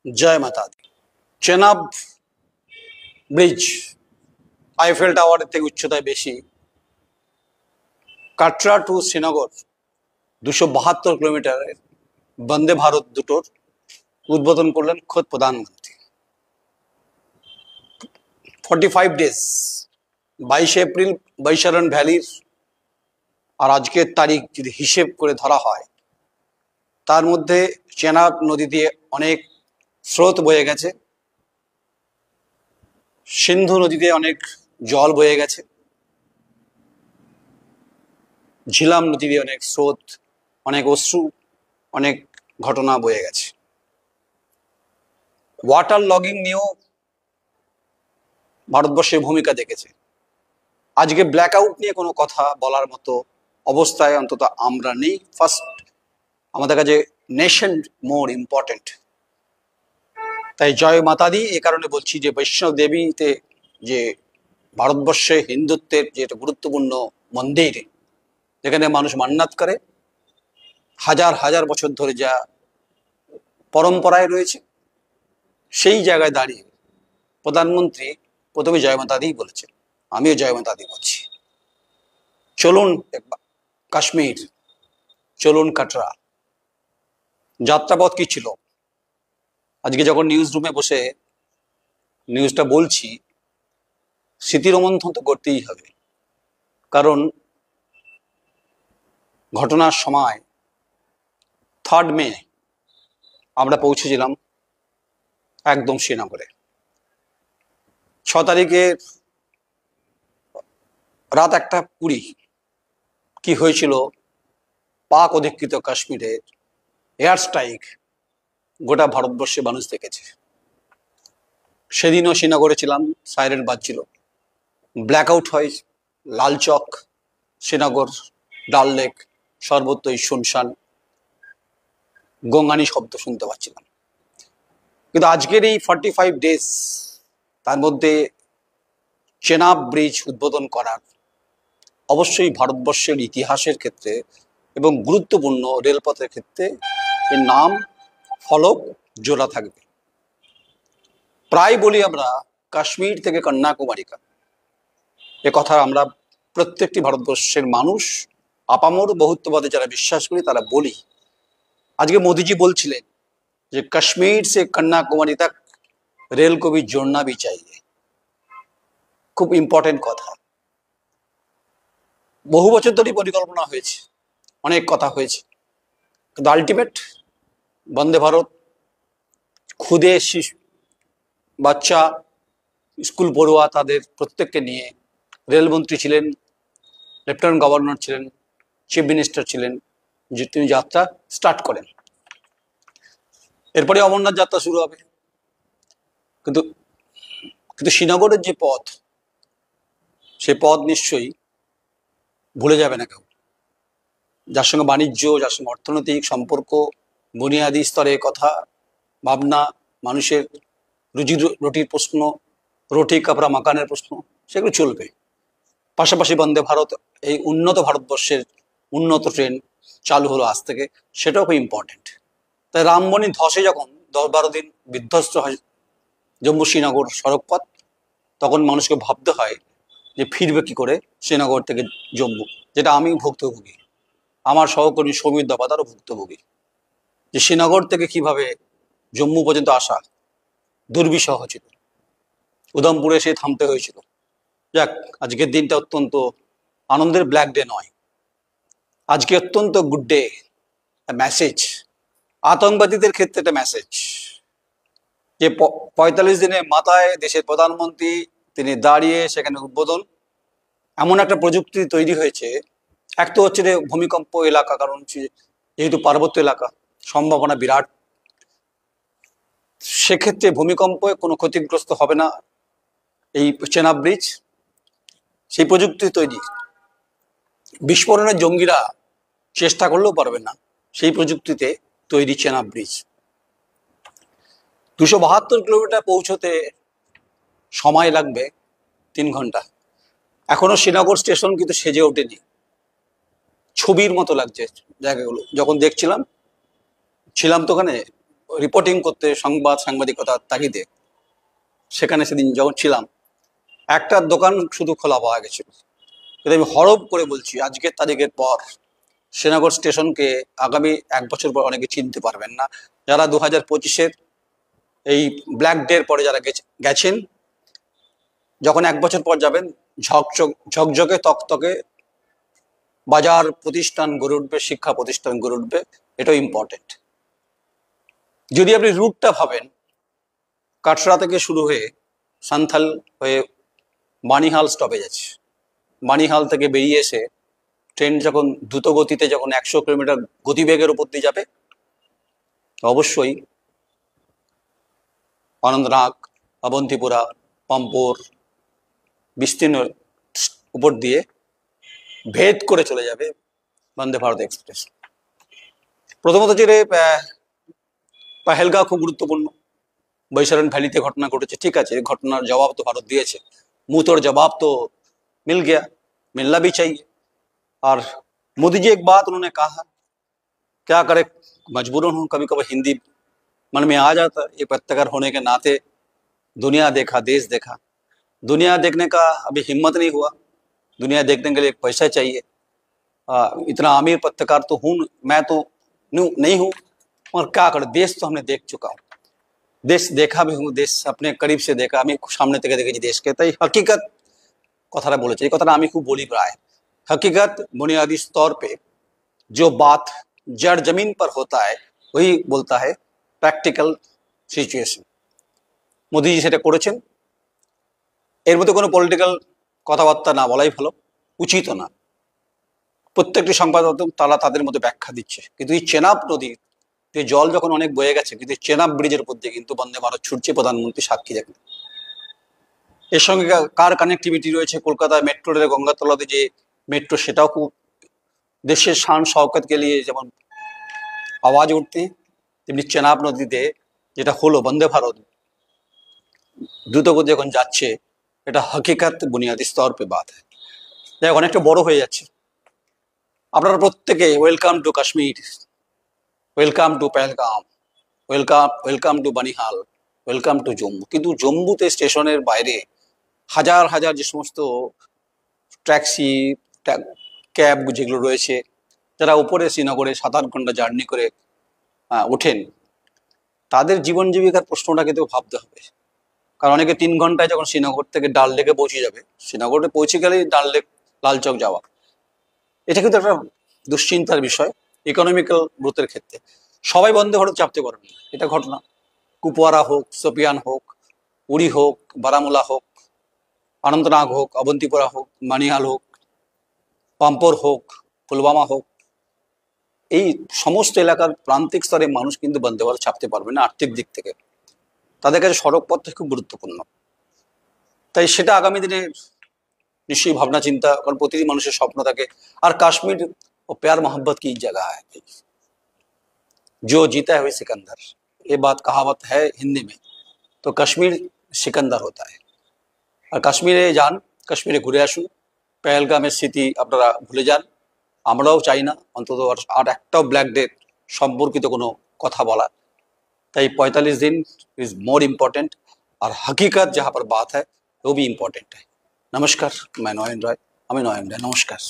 जय माता दी। Chenab bridge Eiffel টাওয়ারের থেকে উচ্চতায় বেশি। কাটরা টু শ্রীনগর 272 কিলোমিটারের বন্দে ভারত দুটোর উদ্বোধন করলেন খোদ প্রধানমন্ত্রী। 45 ডেজ 22 এপ্রিল বৈশারণ ভ্যালির আর আজকের তারিখ যদি হিসেব করে ধরা হয়, তার মধ্যে চেনাব নদী দিয়ে অনেক স্রোত বয়ে গেছে, সিন্ধু নদী দিয়ে অনেক জল বয়ে গেছে, ঝিলাম নদী দিয়ে অনেক স্রোত, অনেক অশ্রু, অনেক ঘটনা বয়ে গেছে। ওয়াটার লগিং নিয়েও ভারতবর্ষের ভূমিকা দেখেছে। আজকে ব্ল্যাক আউট নিয়ে কোনো কথা বলার মতো অবস্থায় অন্তত আমরা নেই। ফার্স্ট আমাদের কাছে নেশন মোর ইম্পর্টেন্ট। তাই জয় মাতা দি এ কারণে বলছি যে বৈষ্ণব দেবীতে যে ভারতবর্ষে হিন্দুত্বের যে একটা গুরুত্বপূর্ণ মন্দির, যেখানে মানুষ মান্নাত করে, হাজার হাজার বছর ধরে যা পরম্পরায় রয়েছে, সেই জায়গায় দাঁড়িয়ে প্রধানমন্ত্রী প্রথমে জয় মাতা দি বলেছেন। আমিও জয় মাতা দি বলছি। চলুন কাশ্মীর, চলুন কাটরা। যাত্রাপথ কি ছিল? আজকে যখন নিউজ রুমে বসে নিউজটা বলছি, স্মৃতিরোমন্থন তো করতেই হবে। কারণ ঘটনার সময় 3 মে আমরা পৌঁছেছিলাম একদম শ্রীনগরে। 6 তারিখের রাত 1:20 কি হয়েছিল পাক অধিকৃত কাশ্মীরের এয়ার স্ট্রাইক গোটা ভারতবর্ষে মানুষ দেখেছে। সেদিনও শ্রীনগরে ছিলাম, সাইরেন বাজছিল, ব্ল্যাক আউট হয়, লাল চক, শ্রীনগর, ডাল লেক সর্বত্রই শুনশান, গঙ্গানি শব্দ শুনতে পাচ্ছিলাম। কিন্তু আজকের এই 45 ডেজ, তার মধ্যে চেনাব ব্রিজ উদ্বোধন করার অবশ্যই ভারতবর্ষের ইতিহাসের ক্ষেত্রে এবং গুরুত্বপূর্ণ রেলপথের ক্ষেত্রে এর নাম ফলক জোড়া থাকবে। প্রায় বলি আমরা কাশ্মীর থেকে কন্যাকুমারিকা, এ কথা আমরা প্রত্যেকটি ভারতবর্ষের মানুষ আপামর বহুত্ববাদে যারা বিশ্বাস করি তারা বলি। আজকে মোদিজি বলছিলেন যে কাশ্মীর সে কন্যাকুমারী তক রেল কো ভি জোড়না ভি চাইয়ে। খুব ইম্পর্টেন্ট কথা। বহু বছর ধরে পরিকল্পনা হয়েছে, অনেক কথা হয়েছে, কিন্তু আলটিমেট বন্দে ভারত, খুদে শিশু, বাচ্চা, স্কুল পড়ুয়া তাদের প্রত্যেককে নিয়ে রেলমন্ত্রী ছিলেন, লেফটেন্যান্ট গভর্নর ছিলেন, চিফ মিনিস্টার ছিলেন, যে তিনি যাত্রা স্টার্ট করেন। এরপরে অমরনাথ যাত্রা শুরু হবে। কিন্তু কিন্তু শ্রীনগরের যে পথ, সেই পথ নিশ্চয়ই ভুলে যাবে না কেউ। যার সঙ্গে বাণিজ্য, যার সঙ্গে অর্থনৈতিক সম্পর্ক, বুনিয়াদি স্তরে কথা ভাবনা, মানুষের রুজি রুটির প্রশ্ন, রুটি কাপড়া মাকানের প্রশ্ন, সেগুলো চলবে। পাশাপাশি বন্দে ভারত, এই উন্নত ভারতবর্ষের উন্নত ট্রেন চালু হলো আজ থেকে, সেটাও খুব ইম্পর্টেন্ট। তাই রামবনি ধসে যখন 10-12 দিন বিধ্বস্ত হয় জম্মু শ্রীনগর সড়কপথ, তখন মানুষকে ভাবতে হয় যে ফিরবে কি করে শ্রীনগর থেকে জম্মু, যেটা আমি ভুক্তভোগী, আমার সহকর্মী সমীর দফা তারও ভুক্তভোগী, যে শ্রীনগর থেকে কিভাবে জম্মু পর্যন্ত আসা দুর্বিষহ ছিল। উধমপুরে এসে থামতে হয়েছিল। যাক, আজকের দিনটা অত্যন্ত আনন্দের, ব্ল্যাক ডে নয়, আজকে অত্যন্ত গুড ডে, মেসেজ আতঙ্কবাদীদের ক্ষেত্রে, একটা মেসেজ যে 45 দিনের মাথায় দেশের প্রধানমন্ত্রী তিনি দাঁড়িয়ে সেখানে উদ্বোধন। এমন একটা প্রযুক্তি তৈরি হয়েছে। এক তো হচ্ছে যে ভূমিকম্প এলাকা, কারণ যেহেতু পার্বত্য এলাকা, সম্ভাবনা বিরাট, সেক্ষেত্রে ভূমিকম্পে কোনো ক্ষতিগ্রস্ত হবে না এই চেনাব ব্রিজ। সেই প্রযুক্তি তৈরি, বিস্ফোরণের জঙ্গিরা চেষ্টা করলেও পারবে না সেই প্রযুক্তিতে তৈরি চেনাব ব্রিজ। 272 কিলোমিটার পৌঁছতে সময় লাগবে 3 ঘন্টা। এখনো শ্রীনগর স্টেশন কিন্তু সেজে ওঠেনি, ছবির মতো লাগছে জায়গাগুলো। যখন দেখছিলাম, ছিলাম তো ওখানে, রিপোর্টিং করতে সাংবাদিকতার তাগিদে সেখানে সেদিন যখন ছিলাম, একটা দোকান শুধু খোলা পাওয়া গেছিল। কিন্তু আমি হরপ করে বলছি, আজকের তারিখের পর শ্রীনগর স্টেশনকে আগামী 1 বছর পর অনেকে চিনতে পারবেন না। যারা 2025-এর এই ব্ল্যাক ডের পরে যারা গেছেন, যখন 1 বছর পর যাবেন, ঝকঝকে তকতকে বাজার প্রতিষ্ঠান গড়ে উঠবে, শিক্ষা প্রতিষ্ঠান গড়ে উঠবে। এটাও ইম্পর্টেন্ট। যদি আপনি রুটটা ভাবেন, কাটরা থেকে শুরু হয়ে সান্থাল হয়ে বানিহাল স্টপেজ আছে, বানিহাল থেকে বেরিয়ে এসে ট্রেন যখন দ্রুত গতিতে যখন 100 কিলোমিটার গতিবেগের উপর দিয়ে যাবে, অবশ্যই আনন্দনাগ, অবন্তিপুরা, পাম্পোর বিস্তীর্ণ উপর দিয়ে ভেদ করে চলে যাবে বন্দে ভারত এক্সপ্রেস। প্রথমত যে পহেলগাঁও খুব গুরুত্বপূর্ণ, বৈশারণ ভ্যালিতে ঘটনা ঘটেছে, ঠিক আছে, ঘটনার জবাব তো ভারত দিয়েছে, মুঁহতোड़ जवाब तो मिल गया, मिलना भी चाहिए। और मोदी जी एक बात उन्होंने कहा, क्या करे, मजबूरन हूँ, कभी कभी हिंदी मन में आ जाता है। ये पत्रकार होने के नाते दुनिया देखा, देश देखा। दुनिया देखने का अभी हिम्मत नहीं हुआ, दुनिया देखने के लिए एक पैसा चाहिए। इतना अमीर पत्रकार तो हूँ मैं, तो नहीं हूँ, और क्या करे, देश तो हमने देख चुका हूँ, देश देखा भी हूँ, देश अपने करीब से देखा, আমি সামনে থেকে দেখেছি দেশকে। তাই হकीकत কথাটা বলেছে, এই কথাটা আমি খুব বলি প্রায়। हकीकत बुनियादी तौर पे जो बात जड़ जमीन पर होता है वही बोलता है प्रैक्टिकल सिचुएशन। মোদিজি সেটা করেছেন। এর মধ্যে কোনো পলিটিক্যাল কথাবার্তা না বলাই ভালো, উচিত না। প্রত্যেকটি সংবাদ মাধ্যম তারা তাদের মধ্যে ব্যাখ্যা দিচ্ছে, কিন্তু এই চেনাব নদীর যে জল যখন অনেক বয়ে গেছে, কিন্তু চেনাব ব্রিজের উপর দিয়ে কিন্তু বন্দে ভারত ছুটছে, প্রধানমন্ত্রী সাক্ষী দেখেন। এর সঙ্গে কার কানেক্টিভিটি রয়েছে, কলকাতায় মেট্রো রেল, গঙ্গাতলাতে যে মেট্রো, সেটাও খুব দেশের শান শওকত কে লিয়ে যেমন আওয়াজ উঠতে, তেমনি চেনাব নদীতে যেটা হলো বন্দে ভারত দ্রুতগতি যখন যাচ্ছে, এটা হকিকত বুনিয়াদি স্তর পে বাত হয়। যাই হোক, অনেকটা বড় হয়ে যাচ্ছে। আপনারা প্রত্যেকে welcome to Kashmir, welcome to Pahalgam, welcome to Banihal, welcome to Jammu. কিন্তু জম্মুতে স্টেশনের বাইরে হাজার হাজার যে সমস্ত ট্যাক্সি, ক্যাব যেগুলো রয়েছে, যারা উপরে শ্রীনগরে 7-8 ঘন্টা জার্নি করে ওঠেন, তাদের জীবন জীবিকার প্রশ্নটাকে তো ভাবতে হবে। কারণ অনেকে 3 ঘন্টায় যখন শ্রীনগর থেকে ডাল লেকে পৌঁছে যাবে, শ্রীনগরে পৌঁছে গেলেই ডাল লেক, লালচক যাওয়া, এটা কিন্তু একটা দুশ্চিন্তার বিষয় ইকোনমিক্যাল গ্রোথের ক্ষেত্রে। সবাই বন্দে ভারত চাপতে পারবে না, এটা ঘটনা। কুপওয়ারা হোক, সোপিয়ান হোক, উড়ি হোক, বারামুলা হোক, অনন্তনাগ হোক, অবন্তিপুরা হোক, মানিহাল হোক, পাম্পোর হোক, পুলওয়ামা হোক, এই সমস্ত এলাকার প্রান্তিক স্তরে মানুষ কিন্তু বন্দে ভারত চাপতে পারবে না আর্থিক দিক থেকে। তাদের কাছে সড়ক পথ খুব গুরুত্বপূর্ণ। তাই সেটা আগামী দিনে নিশ্চয়ই ভাবনা চিন্তা, কারণ প্রতিটি মানুষের স্বপ্ন থাকে। আর কাশ্মীর ও प्यार मोहब्बत की जगह है, जो जीता है वही सिकंदर, ये बात कहावत है हिंदी में। तो कश्मीर सिकंदर होता है। আর কাশ্মীরে যান, কাশ্মীরে ঘুরে আসুন, পেহেলগামের স্মৃতি আপনারা ভুলে যান। আমরাও চাই না অন্তত আর একটাও ব্ল্যাক ডে সম্পর্কিত কোনো কথা বলা। তাই 45 दिन इज मोर इम्पोर्टेंट, और हकीकत जहाँ पर बात है वो भी इम्पोर्टेंट है। नमस्कार, मैं नयन राय, हमें नयन राय, नमस्कार।